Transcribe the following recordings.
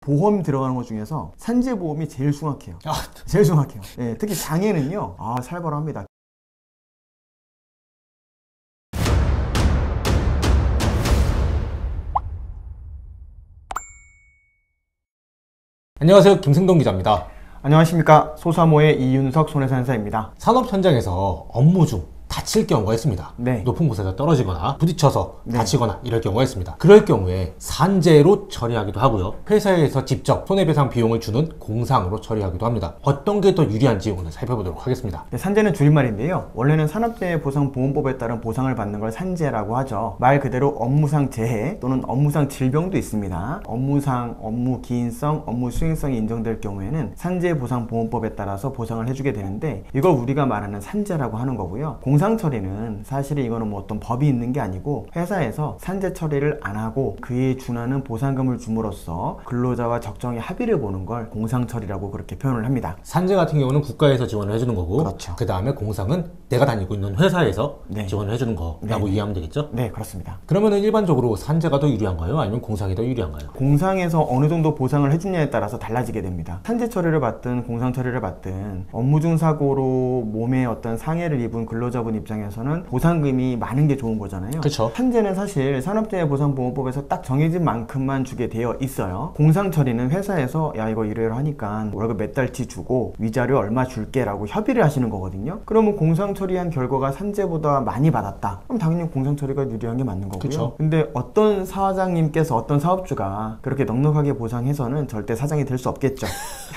보험 들어가는 것 중에서 산재보험이 제일 숭악해요. 제일 숭악해요. 예, 특히 장애는요, 살벌합니다. 안녕하세요, 김승동 기자입니다. 안녕하십니까, 소사모의 이윤석 손해산사입니다. 산업 현장에서 업무 중 다칠 경우가 있습니다. 네. 높은 곳에서 떨어지거나 부딪혀서 다치거나 이럴 경우가 있습니다. 그럴 경우에 산재로 처리하기도 하고요, 회사에서 직접 손해배상 비용을 주는 공상으로 처리하기도 합니다. 어떤 게 더 유리한지 오늘 살펴보도록 하겠습니다. 산재는 줄임말인데요, 원래는 산업재해보상보험법에 따른 보상을 받는 걸 산재라고 하죠. 말 그대로 업무상 재해 또는 업무상 질병도 있습니다. 업무상 업무 기인성, 업무 수행성이 인정될 경우에는 산재보상보험법에 따라서 보상을 해주게 되는데, 이걸 우리가 말하는 산재라고 하는 거고요. 공상처리는 사실은 이거는 뭐 어떤 법이 있는 게 아니고 회사에서 산재 처리를 안 하고 그에 준하는 보상금을 줌으로써 근로자와 적정히 합의를 보는 걸 공상처리라고 그렇게 표현을 합니다. 산재 같은 경우는 국가에서 지원을 해주는 거고, 그렇죠. 그 다음에 공상은 내가 다니고 있는 회사에서 네. 지원을 해주는 거라고 이해하면 되겠죠? 네, 그렇습니다. 그러면은 일반적으로 산재가 더 유리한가요? 아니면 공상이 더 유리한가요? 공상에서 어느 정도 보상을 해주냐에 따라서 달라지게 됩니다. 산재 처리를 받든 공상 처리를 받든 업무 중 사고로 몸에 어떤 상해를 입은 근로자분 입장에서는 보상금이 많은 게 좋은 거잖아요. 그쵸. 산재는 사실 산업재해보상보험법에서 딱 정해진 만큼만 주게 되어 있어요. 공상 처리는 회사에서 야, 이거 이래로 하니까 월급 몇 달치 주고 위자료 얼마 줄게 라고 협의를 하시는 거거든요. 그러면 공상 처리한 결과가 산재보다 많이 받았다, 그럼 당연히 공상 처리가 유리한 게 맞는 거고요. 그쵸. 근데 어떤 사장님께서, 어떤 사업주가 그렇게 넉넉하게 보상해서는 절대 사장이 될 수 없겠죠.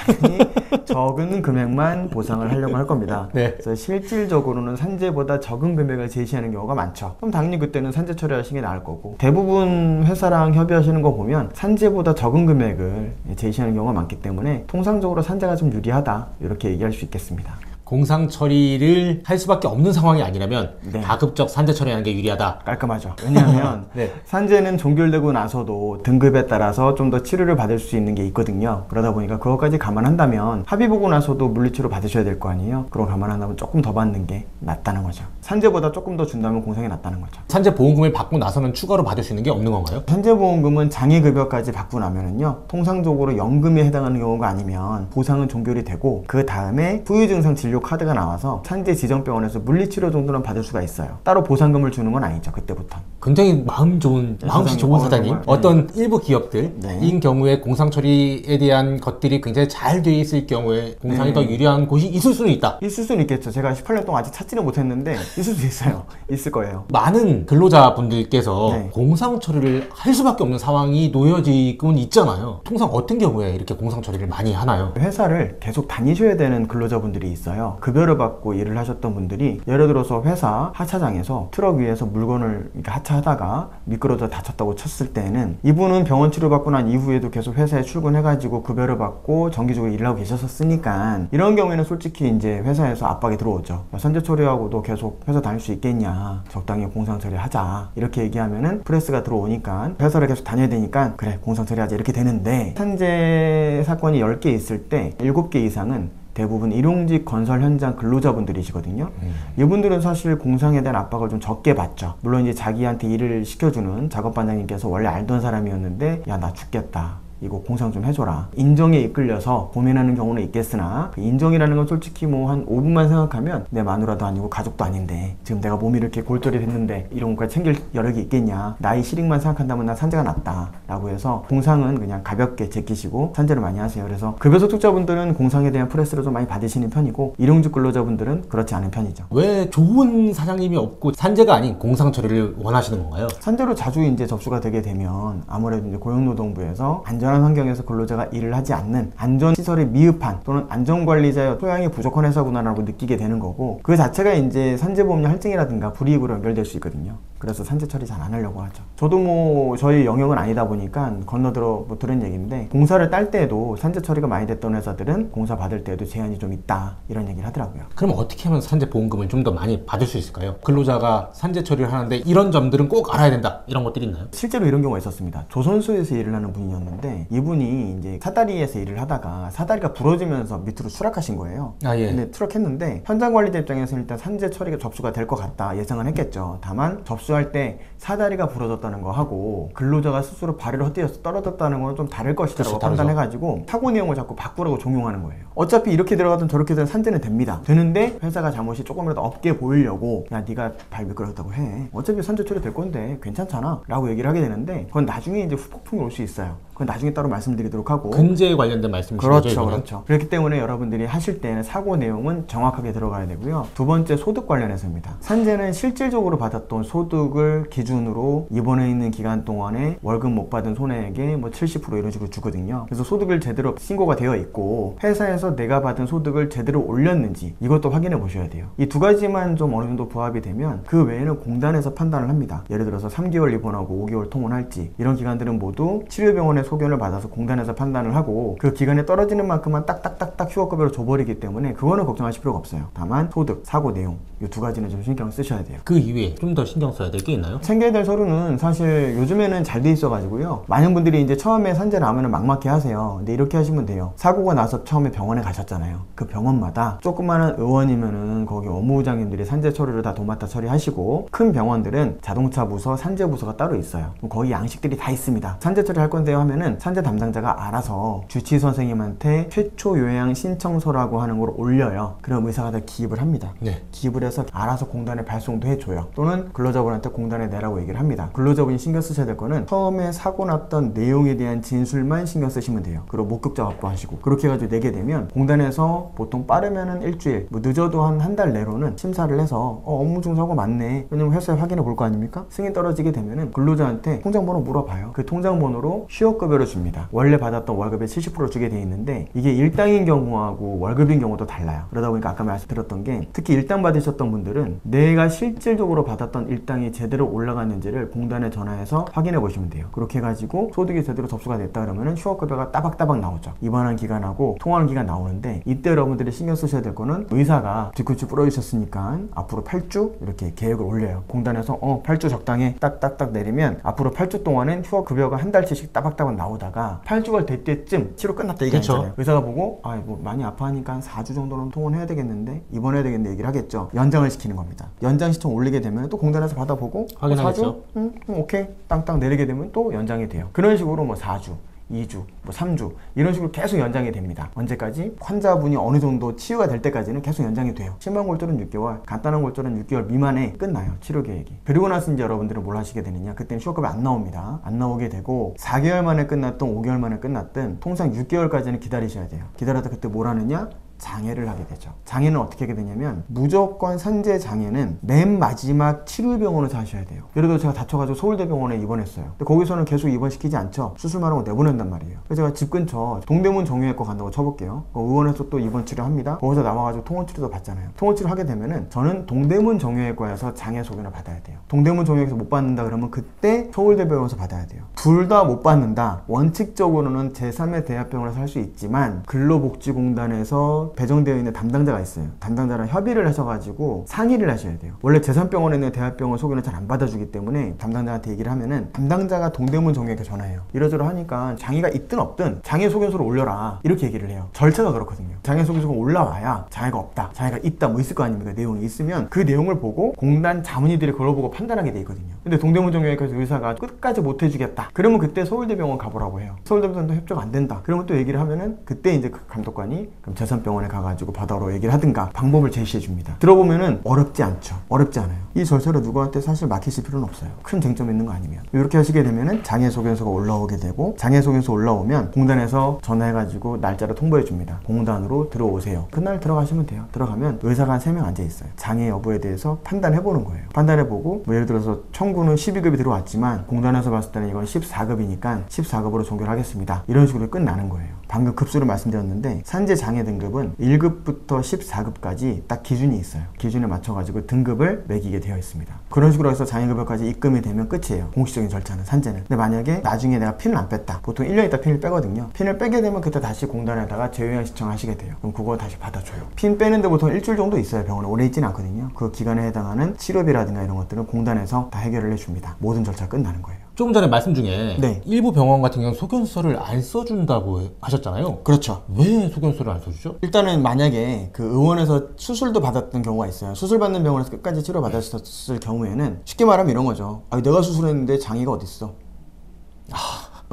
당연히 적은 금액만 보상을 하려고 할 겁니다. 네. 그래서 실질적으로는 산재보다 적은 금액을 제시하는 경우가 많죠. 그럼 당연히 그때는 산재 처리하시는 게 나을 거고, 대부분 회사랑 협의하시는 거 보면 산재보다 적은 금액을 제시하는 경우가 많기 때문에 통상적으로 산재가 좀 유리하다, 이렇게 얘기할 수 있겠습니다. 공상 처리를 할 수밖에 없는 상황이 아니라면 네. 가급적 산재 처리하는 게 유리하다. 깔끔하죠. 왜냐하면 네. 산재는 종결되고 나서도 등급에 따라서 좀 더 치료를 받을 수 있는 게 있거든요. 그러다 보니까 그것까지 감안한다면 합의 보고 나서도 물리치료 받으셔야 될 거 아니에요. 그런 거 감안한다면 조금 더 받는 게 낫다는 거죠. 산재보다 조금 더 준다면 공상이 낫다는 거죠. 산재 보험금을 받고 나서는 추가로 받을 수 있는 게 없는 건가요? 산재보험금은 장애급여까지 받고 나면은요, 통상적으로 연금에 해당하는 경우가 아니면 보상은 종결이 되고, 그 다음에 후유증상 진료 카드가 나와서 산재 지정병원에서 물리치료 정도는 받을 수가 있어요. 따로 보상금을 주는 건 아니죠, 그때부터. 굉장히 마음씨 좋은 사장님. 어떤 일부 기업들인 경우에 공상 처리에 대한 것들이 굉장히 잘 돼 있을 경우에 공상이 더 유리한 곳이 있을 수는 있다. 있을 수는 있겠죠. 제가 18년 동안 아직 찾지는 못했는데 있을 수 있어요. 있을 거예요. 많은 근로자분들께서 공상 처리를 할 수밖에 없는 상황이 놓여지곤 있잖아요. 통상 어떤 경우에 이렇게 공상 처리를 많이 하나요? 회사를 계속 다니셔야 되는 근로자분들이 있어요. 급여를 받고 일을 하셨던 분들이 예를 들어서 회사 하차장에서 트럭 위에서 물건을 이렇게 하차하다가 미끄러져 다쳤다고 쳤을 때는 이분은 병원 치료받고 난 이후에도 계속 회사에 출근해가지고 급여를 받고 정기적으로 일을 하고 계셨었으니까, 이런 경우에는 솔직히 이제 회사에서 압박이 들어오죠. 산재 처리하고도 계속 회사 다닐 수 있겠냐, 적당히 공상 처리하자, 이렇게 얘기하면은 프레스가 들어오니까 회사를 계속 다녀야 되니까 그래 공상 처리하자, 이렇게 되는데, 산재 사건이 10개 있을 때 7개 이상은 대부분 일용직 건설 현장 근로자분들이시거든요. 이분들은 사실 공상에 대한 압박을 좀 적게 받죠. 물론 이제 자기한테 일을 시켜주는 작업반장님께서 원래 알던 사람이었는데 야, 나 죽겠다, 이거 공상 좀 해줘라, 인정에 이끌려서 고민하는 경우는 있겠으나, 그 인정이라는 건 솔직히 뭐 한 5분만 생각하면 내 마누라도 아니고 가족도 아닌데 지금 내가 몸이 이렇게 골절이 됐는데 이런 것까지 챙길 여력이 있겠냐, 나이 실익만 생각한다면 난 산재가 낫다 라고 해서 공상은 그냥 가볍게 제끼시고 산재를 많이 하세요. 그래서 급여소득자분들은 공상에 대한 프레스를 좀 많이 받으시는 편이고, 일용직 근로자분들은 그렇지 않은 편이죠. 왜 좋은 사장님이 없고 산재가 아닌 공상 처리를 원하시는 건가요? 산재로 자주 이제 접수가 되게 되면 아무래도 이제 고용노동부에서 안전한 환경에서 근로자가 일을 하지 않는 안전시설이 미흡한 또는 안전관리자의 소양이 부족한 회사구나라고 느끼게 되는 거고, 그 자체가 이제 산재보험료 할증이라든가 불이익으로 연결될 수 있거든요. 그래서 산재 처리 잘 안 하려고 하죠. 저도 뭐 저희 영역은 아니다 보니까 건너들어 뭐 들은 얘기인데, 공사를 딸 때에도 산재 처리가 많이 됐던 회사들은 공사 받을 때에도 제한이 좀 있다, 이런 얘기를 하더라고요. 그럼 어떻게 하면 산재 보험금을 좀 더 많이 받을 수 있을까요? 근로자가 산재 처리를 하는데 이런 점들은 꼭 알아야 된다, 이런 것들이 있나요? 실제로 이런 경우가 있었습니다. 조선소에서 일을 하는 분이었는데, 이분이 이제 사다리에서 일을 하다가 사다리가 부러지면서 밑으로 추락하신 거예요. 근데 추락했는데 현장 관리자 입장에서는 일단 산재 처리가 접수가 될 것 같다 예상은 했겠죠. 다만 접수 접수할 때 사다리가 부러졌다는 거 하고 근로자가 스스로 발을 헛디뎌서 떨어졌다는 건 좀 다를 것이라고 그렇죠, 다르죠. 판단해가지고 사고 내용을 자꾸 바꾸라고 종용하는 거예요. 어차피 이렇게 들어가든 저렇게 되든 산재는 됩니다. 되는데 회사가 잘못이 조금이라도 없게 보이려고 야 네가 발 미끄러졌다고 해. 어차피 산재 처리될 건데 괜찮잖아 라고 얘기를 하게 되는데 그건 나중에 이제 후폭풍이 올 수 있어요. 그건 나중에 따로 말씀드리도록 하고. 근제에 관련된 말씀이신 거죠? 그렇죠, 이거는? 그렇죠. 그렇기 때문에 여러분들이 하실 때는 사고 내용은 정확하게 들어가야 되고요. 두 번째, 소득 관련해서입니다. 산재는 실질적으로 받았던 소득을 기준으로 입원해 있는 기간 동안에 월급 못 받은 손해액의 뭐 70% 이런 식으로 주거든요. 그래서 소득을 제대로 신고가 되어 있고 회사에서 내가 받은 소득을 제대로 올렸는지 이것도 확인해 보셔야 돼요. 이 두 가지만 좀 어느 정도 부합이 되면 그 외에는 공단에서 판단을 합니다. 예를 들어서 3개월 입원하고 5개월 통원할지 이런 기간들은 모두 치료병원의 소견을 받아서 공단에서 판단을 하고 그 기간에 떨어지는 만큼만 딱딱딱딱 휴업급여로 줘버리기 때문에 그거는 걱정하실 필요가 없어요. 다만 소득, 사고 내용 이 두 가지는 좀 신경 쓰셔야 돼요. 그 이외에 좀 더 신경 써야 될 게 있나요? 챙겨야 될 서류는 사실 요즘에는 잘 돼 있어가지고요. 많은 분들이 이제 처음에 산재 나면은 막막해 하세요. 근데 이렇게 하시면 돼요. 사고가 나서 처음에 병원에 가셨잖아요. 그 병원마다 조그마한 의원이면은 거기 업무부장님들이 산재 처리를 다 도맡아 처리하시고 큰 병원들은 자동차 부서, 산재 부서가 따로 있어요. 거기 양식들이 다 있습니다. 산재 처리할 건데요 하면은 산재 담당자가 알아서 주치 선생님한테 최초 요양 신청서라고 하는 걸 올려요. 그럼 의사가 다 기입을 합니다. 네. 기입을 해서 알아서 공단에 발송도 해줘요. 또는 근로자분한테 공단에 내라고 얘기를 합니다. 근로자분이 신경 쓰셔야 될 거는 처음에 사고 났던 내용에 대한 진술만 신경 쓰시면 돼요. 그리고 목격자 확보하시고 그렇게 해가지고 내게 되면 공단에서 보통 빠르면은 일주일, 뭐 늦어도 한 달 내로는 심사를 해서 업무 중 사고 맞네. 왜냐면 회사에 확인해 볼 거 아닙니까? 승인 떨어지게 되면은 근로자한테 통장번호 물어봐요. 그 통장번호로 휴업급여를 줍니다. 원래 받았던 월급의 70% 주게 돼 있는데 이게 일당인 경우하고 월급인 경우도 달라요. 그러다 보니까 아까 말씀드렸던 게 특히 일당 받으셨던 분들은 내가 실질적으로 받았던 일당이 제대로 올라갔는지를 공단에 전화해서 확인해 보시면 돼요. 그렇게 해가지고 소득이 제대로 접수가 됐다 그러면은 휴업급여가 따박따박 나오죠. 입원한 기간하고 통화한 기간 나오는데 이때 여러분들이 신경 쓰셔야 될 거는 의사가 뒤꿈치 부러지셨으니까 앞으로 8주 이렇게 계획을 올려요. 공단에서 8주 적당해 딱딱딱 내리면 앞으로 8주 동안은 휴업급여가 한 달치씩 따박따박 나오다가 8주가 될 때쯤 치료 끝났다 이게 그쵸. 아니잖아요. 의사가 보고 뭐 많이 아파하니까 한 4주 정도는 통원해야 되겠는데 입원해야 되겠는데 얘기를 하겠죠. 연장을 시키는 겁니다. 연장 신청 올리게 되면 또 공단에서 받아보고 확인하겠죠. 4주? 오케이 땅땅 내리게 되면 또 연장이 돼요. 그런 식으로 뭐 4주 2주, 뭐 3주 이런 식으로 계속 연장이 됩니다. 언제까지? 환자분이 어느 정도 치유가 될 때까지는 계속 연장이 돼요. 심한 골절은 6개월, 간단한 골절은 6개월 미만에 끝나요. 치료 계획이. 그리고 나서 이제 여러분들은 뭘 하시게 되느냐? 그때는 휴업급여 안 나옵니다. 안 나오게 되고 4개월 만에 끝났든 5개월 만에 끝났든 통상 6개월까지는 기다리셔야 돼요. 기다렸다 그때 뭘 하느냐? 장애를 하게 되죠. 장애는 어떻게 하게 되냐면 무조건 산재 장애는 맨 마지막 치료병원을 가셔야 돼요. 예를 들어 제가 다쳐가지고 서울대병원에 입원했어요. 근데 거기서는 계속 입원시키지 않죠. 수술만 하고 내보낸단 말이에요. 그래서 제가 집 근처 동대문 정형외과 간다고 쳐볼게요. 의원에서 또 입원 치료합니다. 거기서 나와가지고 통원 치료도 받잖아요. 통원 치료 하게 되면은 저는 동대문 정형외과에서 장애 소견을 받아야 돼요. 동대문 정형외과에서 못 받는다 그러면 그때 서울대병원에서 받아야 돼요. 둘 다 못 받는다. 원칙적으로는 제3의 대학병원에서 할 수 있지만 근로복지공단에서 배정되어 있는 담당자가 있어요. 담당자랑 협의를 하셔가지고 상의를 하셔야 돼요. 원래 제3병원에 있는 대학병원 소견을 잘 안 받아주기 때문에 담당자한테 얘기를 하면은 담당자가 동대문 정형외과 전화해요. 이러저러 하니까 장애가 있든 없든 장애 소견서를 올려라 이렇게 얘기를 해요. 절차가 그렇거든요. 장애 소견서가 올라와야 장애가 없다, 장애가 있다 뭐 있을 거 아닙니까? 내용이 있으면 그 내용을 보고 공단 자문의들이 그걸 보고 판단하게 돼 있거든요. 근데 동대문 정형외과에서 의사가 끝까지 못 해주겠다 그러면 그때 서울대병원 가보라고 해요. 서울대병원도 협조가 안 된다 그러면 또 얘기를 하면은 그때 이제 그 감독관이 그럼 제3병원에 가가지고 받아오라고 얘기를 하든가 방법을 제시해 줍니다. 들어보면은 어렵지 않죠. 어렵지 않아요. 이 절차를 누구한테 사실 맡기실 필요는 없어요. 큰 쟁점 있는 거 아니면. 이렇게 하시게 되면은 장애 소견서가 올라오게 되고 장애 소견서 올라오면 공단에서 전화해가지고 날짜를 통보해 줍니다. 공단으로 들어오세요. 그날 들어가시면 돼요. 들어가면 의사가 한 3명 앉아 있어요. 장애 여부에 대해서 판단해 보는 거예요. 판단해보고 뭐 예를 들어서 청구는 12급이 들어왔지만 공단에서 봤을 때는 이건 14급이니까 14급으로 종결하겠습니다. 이런 식으로 끝나는 거예요. 방금 급수를 말씀드렸는데 산재 장애 등급은 1급부터 14급까지 딱 기준이 있어요. 기준에 맞춰가지고 등급을 매기게 되어 있습니다. 그런 식으로 해서 장애급여까지 입금이 되면 끝이에요. 공식적인 절차는 산재는. 근데 만약에 나중에 내가 핀을 안 뺐다. 보통 1년 있다 핀을 빼거든요. 핀을 빼게 되면 그때 다시 공단에다가 재요양 신청하시게 돼요. 그럼 그거 다시 받아줘요. 핀 빼는데 보통 일주일 정도 있어요. 병원에 오래 있지는 않거든요. 그 기간에 해당하는 치료비라든가 이런 것들은 공단에서 다 해결을 해줍니다. 모든 절차가 끝나는 거예요. 조금 전에 말씀 중에 네. 일부 병원 같은 경우는 소견서를 안 써준다고 하셨잖아요. 그렇죠. 왜 소견서를 안 써주죠? 일단은 만약에 그 의원에서 수술도 받았던 경우가 있어요. 수술 받는 병원에서 끝까지 치료 받았을 경우에는 쉽게 말하면 이런 거죠. 아, 내가 수술했는데 장애가 어딨어?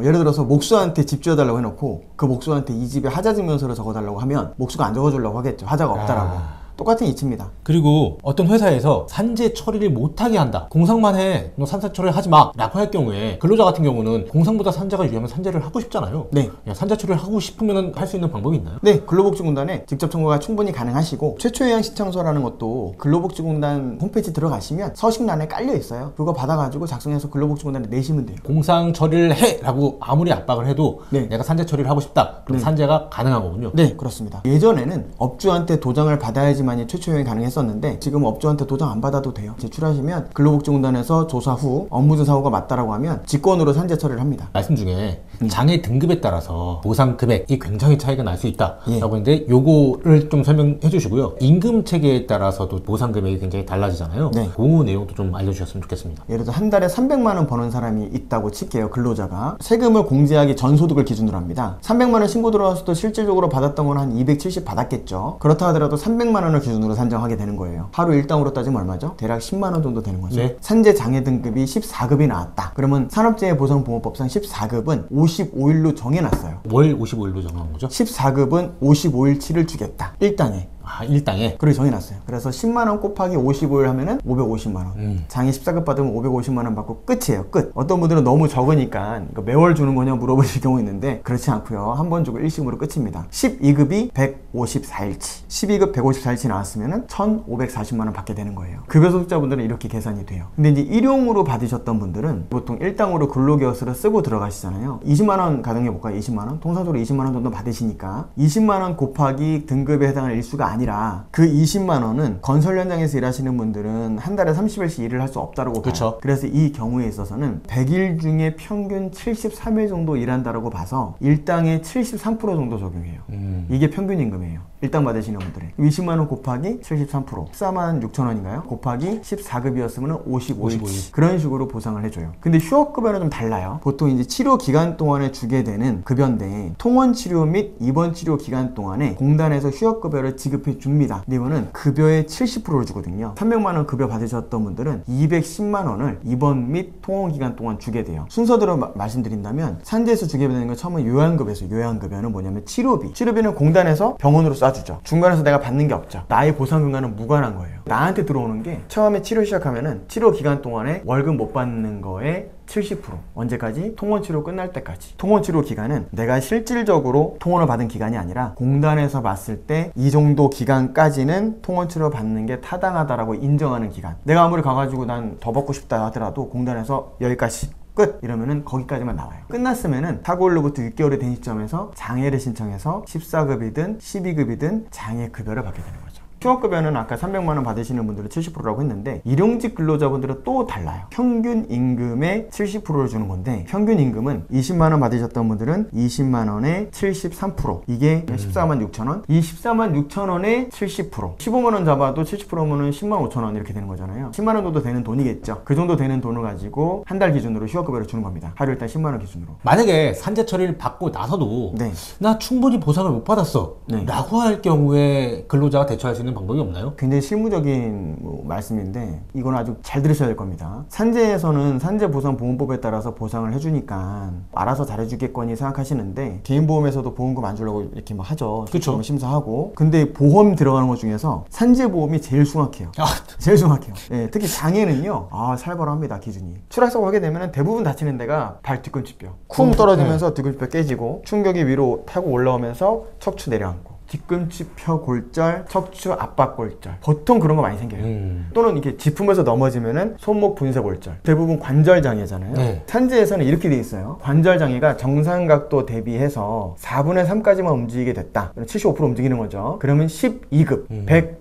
예를 들어서 목수한테 집 지어달라고 해놓고 그 목수한테 이 집에 하자 증명서를 적어달라고 하면 목수가 안 적어주려고 하겠죠. 하자가 없다라고. 똑같은 이치입니다. 그리고 어떤 회사에서 산재 처리를 못하게 한다. 공상만 해. 너 산재 처리를 하지 마. 라고 할 경우에 근로자 같은 경우는 공상보다 산재가 유리하면 산재를 하고 싶잖아요. 네. 야, 산재 처리를 하고 싶으면 할 수 있는 방법이 있나요? 네, 근로복지공단에 직접 청구가 충분히 가능하시고 최초 예양 신청서라는 것도 근로복지공단 홈페이지 들어가시면 서식란에 깔려 있어요. 그거 받아가지고 작성해서 근로복지공단에 내시면 돼요. 공상 처리를 해! 라고 아무리 압박을 해도 네. 내가 산재 처리를 하고 싶다. 그럼 네. 산재가 가능한 거군요. 네, 그렇습니다. 예전에는 업주한테 도장을 받아야지만이 최초 예양이 가능했었는데 지금 업주한테 도장 안 받아도 돼요. 제출하시면 근로복지공단에서 조사 후 업무중 사고가 맞다라고 하면 직권으로 산재 처리를 합니다. 말씀 중에 장애 등급에 따라서 보상 금액이 굉장히 차이가 날 수 있다 예. 라고 했는데 요거를 좀 설명해 주시고요. 임금 체계에 따라서도 보상 금액이 굉장히 달라지잖아요. 네. 그 내용도 좀 알려주셨으면 좋겠습니다. 예를 들어 한 달에 300만 원 버는 사람이 있다고 칠게요. 근로자가 세금을 공제하기 전 소득을 기준으로 합니다. 300만 원 신고 들어왔을 때 실질적으로 받았던 건 한 270 받았겠죠. 그렇다 하더라도 300만 원을 기준으로 산정하게 되는 거예요. 하루 일당으로 따지면 얼마죠? 대략 10만 원 정도 되는 거죠. 네. 산재 장애 등급이 14급이 나왔다. 그러면 산업재해보상보험법상 14급은 55일로 정해놨어요. 월 55일로 정한 거죠? 14급은 55일치를 주겠다. 일당에. 아, 일당에? 그렇게 정해놨어요. 그래서 10만원 곱하기 55일 하면은 550만원. 장애 14급 받으면 550만원 받고 끝이에요. 끝. 어떤 분들은 너무 적으니까 이거 매월 주는 거냐 물어보실 경우 있는데 그렇지 않고요. 한 번 주고 일시금으로 끝입니다. 12급이 154일치. 12급 154일치 나왔으면은 1,540만원 받게 되는 거예요. 급여 소득자분들은 이렇게 계산이 돼요. 근데 이제 일용으로 받으셨던 분들은 보통 일당으로 근로기여서를 쓰고 들어가시잖아요. 20만원 가정해 볼까요? 20만원? 통상적으로 20만원 정도 받으시니까 20만원 곱하기 등급에 해당하는 일수가 아니라 그 20만 원은 건설 현장에서 일하시는 분들은 한 달에 30일씩 일을 할 수 없다고 봐요. 그쵸. 그래서 이 경우에 있어서는 100일 중에 평균 73일 정도 일한다고 봐서 일당의 73% 정도 적용해요. 이게 평균 임금이에요. 일당 받으시는 분들의 20만 원 곱하기 73% 14만 6천 원인가요? 곱하기 14급이었으면 55일치 그런 식으로 보상을 해줘요. 근데 휴업급여는 좀 달라요. 보통 이제 치료 기간 동안에 주게 되는 급여인데 통원 치료 및 입원 치료 기간 동안에 공단에서 휴업급여를 지급해 줍니다. 근데 이거는 급여의 70%를 주거든요. 300만 원 급여 받으셨던 분들은 210만 원을 입원 및 통원 기간 동안 주게 돼요. 순서대로 말씀드린다면 산재에서 주게 되는 건 처음은 요양급여에서 요양급여는 뭐냐면 치료비는 공단에서 병원으로 쏴주죠. 중간에서 내가 받는 게 없죠. 나의 보상금과는 무관한 거예요. 나한테 들어오는 게 처음에 치료 시작하면은 치료 기간 동안에 월급 못 받는 거에 70% 언제까지? 통원치료 끝날 때까지. 통원치료 기간은 내가 실질적으로 통원을 받은 기간이 아니라 공단에서 봤을 때 이 정도 기간까지는 통원치료 받는 게 타당하다라고 인정하는 기간. 내가 아무리 가가지고 난 더 받고 싶다 하더라도 공단에서 여기까지 끝! 이러면은 거기까지만 나와요. 끝났으면은 사고일로부터 6개월이 된 시점에서 장애를 신청해서 14급이든 12급이든 장애급여를 받게 되는 거죠. 휴업급여는 아까 300만 원 받으시는 분들은 70%라고 했는데 일용직 근로자분들은 또 달라요. 평균 임금의 70%를 주는 건데 평균 임금은 20만 원 받으셨던 분들은 20만 원에 73% 이게 14만 6천 원. 이 14만 6천 원에 70% 15만 원 잡아도 70%면은 10만 5천 원 이렇게 되는 거잖아요. 10만 원 정도 되는 돈이겠죠. 그 정도 되는 돈을 가지고 한 달 기준으로 휴업급여를 주는 겁니다. 하루 일단 10만 원 기준으로. 만약에 산재 처리를 받고 나서도 네. 나 충분히 보상을 못 받았어 네. 라고 할 경우에 근로자가 대처할 수 있는 방법이 없나요? 굉장히 실무적인 말씀인데 이건 아주 잘 들으셔야 될 겁니다. 산재에서는 산재보상보험법에 따라서 보상을 해주니까 알아서 잘해주겠거니 생각하시는데 개인보험에서도 보험금 안 주려고 이렇게 막 하죠. 그쵸. 심사하고. 근데 보험 들어가는 것 중에서 산재보험이 제일 숭악해요. 제일 숭악해요. 예, 특히 장애는요. 살벌합니다. 기준이. 추락사고 하게 되면 대부분 다치는 데가 발 뒤꿈치뼈. 쿵 떨어지면서 뒤꿈치뼈 깨지고 충격이 위로 타고 올라오면서 척추 내려앉고. 뒤꿈치뼈 골절, 척추 압박 골절. 보통 그런 거 많이 생겨요. 또는 이렇게 짚으면서 넘어지면은 손목 분쇄 골절. 대부분 관절 장애잖아요. 네. 산재에서는 이렇게 돼 있어요. 관절 장애가 정상 각도 대비해서 4분의 3까지만 움직이게 됐다. 75% 움직이는 거죠. 그러면 12급,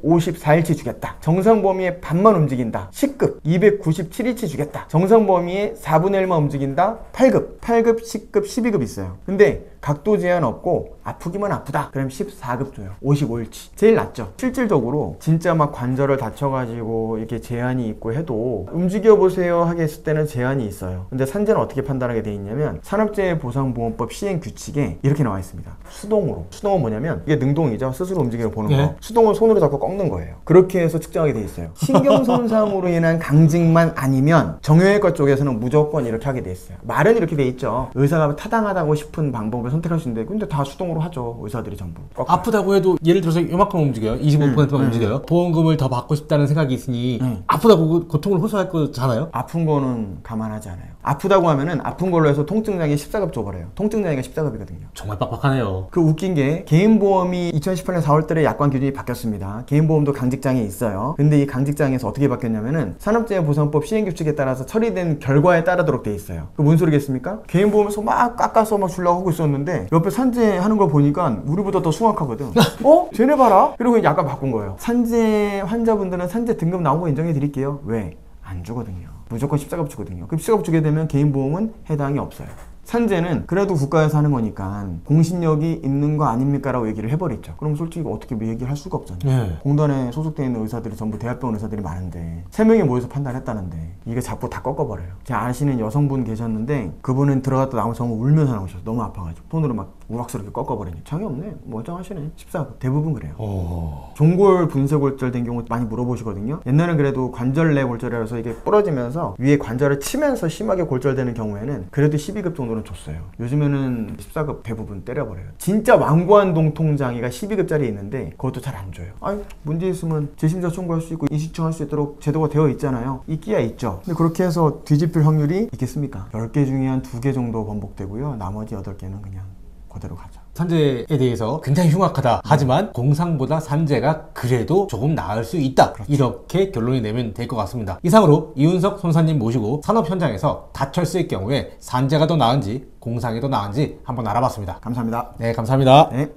154일치 주겠다. 정상 범위의 반만 움직인다. 10급, 297일치 주겠다. 정상 범위의 4분의 1만 움직인다. 8급, 10급, 12급 있어요. 근데 각도 제한 없고 아프기만 아프다. 그럼 14급 줘요. 55일치. 제일 낫죠. 실질적으로 진짜 막 관절을 다쳐가지고 이렇게 제한이 있고 해도 움직여보세요 하게 했을 때는 제한이 있어요. 근데 산재는 어떻게 판단하게 돼 있냐면 산업재해보상보험법 시행 규칙에 이렇게 나와 있습니다. 수동으로. 수동은 뭐냐면 이게 능동이죠. 스스로 움직여 보는 거. 네. 수동은 손으로 잡고 꺾는 거예요. 그렇게 해서 측정하게 돼 있어요. 신경손상으로 인한 강직만 아니면 정형외과 쪽에서는 무조건 이렇게 하게 돼 있어요. 말은 이렇게 돼 있죠. 의사가 타당하다고 싶은 방법을 선택할 수 있는데 근데 다 수동으로 하죠. 의사들이 전부. 아프다고 해도 예를 들어서 요만큼 움직여요. 25%만 움직여요. 보험금을 더 받고 싶다는 생각이 있으니 아프다고 고통을 호소할 거잖아요. 아픈 거는 감안하지 않아요. 아프다고 하면은 아픈 걸로 해서 통증장애 14급 줘버려요. 통증장애가 14급이거든요. 정말 빡빡하네요. 그 웃긴 게 개인보험이 2018년 4월달에 약관 기준이 바뀌었습니다. 개인보험도 강직장애 있어요. 근데 이 강직장애에서 어떻게 바뀌었냐면은 산업재해보상법 시행규칙에 따라서 처리된 결과에 따르도록 돼 있어요. 그 뭔 소리겠습니까? 개인보험에서 막 깎아서 막 주려고 하고 있었는데 옆에 산재하는 걸 보니까 우리보다 더 숭악하거든. 어? 쟤네 봐라? 그리고 약간 바꾼 거예요. 산재 환자분들은 산재 등급 나온 거 인정해 드릴게요. 왜? 안 주거든요. 무조건 14급 주거든요. 그럼 14급 주게 되면 개인보험은 해당이 없어요. 산재는 그래도 국가에서 하는 거니까 공신력이 있는 거 아닙니까? 라고 얘기를 해버렸죠. 그럼 솔직히 어떻게 얘기를 할 수가 없잖아요. 네. 공단에 소속되어 있는 의사들이 전부 대학병원 의사들이 많은데 3명이 모여서 판단했다는데 이게 자꾸 다 꺾어버려요. 제가 아시는 여성분 계셨는데 그분은 들어갔다 나오면서 정말 울면서 나오셨어요. 너무 아파가지고 손으로 막 우락스럽게 꺾어버리니 장이 없네. 멀쩡하시네. 14급. 대부분 그래요. 종골 분쇄골절된 경우 많이 물어보시거든요. 옛날엔 그래도 관절내 골절이라서 이게 부러지면서 위에 관절을 치면서 심하게 골절되는 경우에는 그래도 12급 정도는 줬어요. 요즘에는 14급 대부분 때려버려요. 진짜 완고한 동통장애가 12급짜리 있는데 그것도 잘 안 줘요. 아니 문제 있으면 재심사 청구할 수 있고 인식청할 수 있도록 제도가 되어 있잖아요. 있기야 있죠. 근데 그렇게 해서 뒤집힐 확률이 있겠습니까? 10개 중에 한 2개 정도 번복되고요. 나머지 8개는 그냥 그대로 가죠. 산재에 대해서 굉장히 흉악하다. 하지만 공상보다 산재가 그래도 조금 나을 수 있다. 이렇게 결론이 내면 될 것 같습니다. 이상으로 이윤석 손사님 모시고 산업 현장에서 다쳤을 경우에 산재가 더 나은지 공상이 더 나은지 한번 알아봤습니다. 감사합니다. 네, 감사합니다. 네.